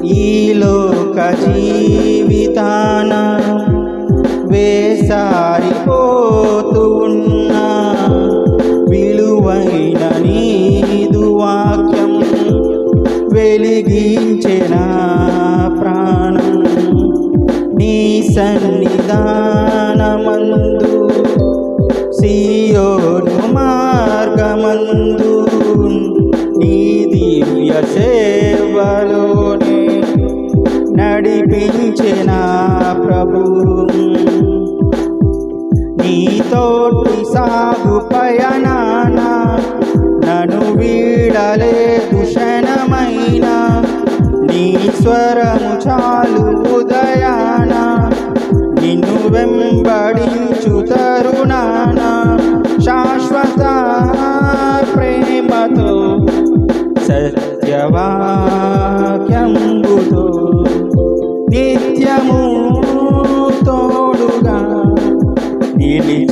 ఈ లోక జీవితాన వేసారిపోతూ ఉన్నా విలువైన నీదు వాక్యం వెలిగించిన ప్రాణం నీ సన్నిధానమందు సియోను మార్గమందు నీ దివ్య సేవలోనే నడిపించిన ప్రభు నీతోటి సాగు పయనాన నన్ను వీడలేదు క్షణమైన నీ స్వరము చాలు ఉదయాన నిన్ను వెంబడించు తరుణాన శాశ్వత ప్రేమతో సత్యవాక్యంబుతో నిత్యము తోడుగా నిలిచి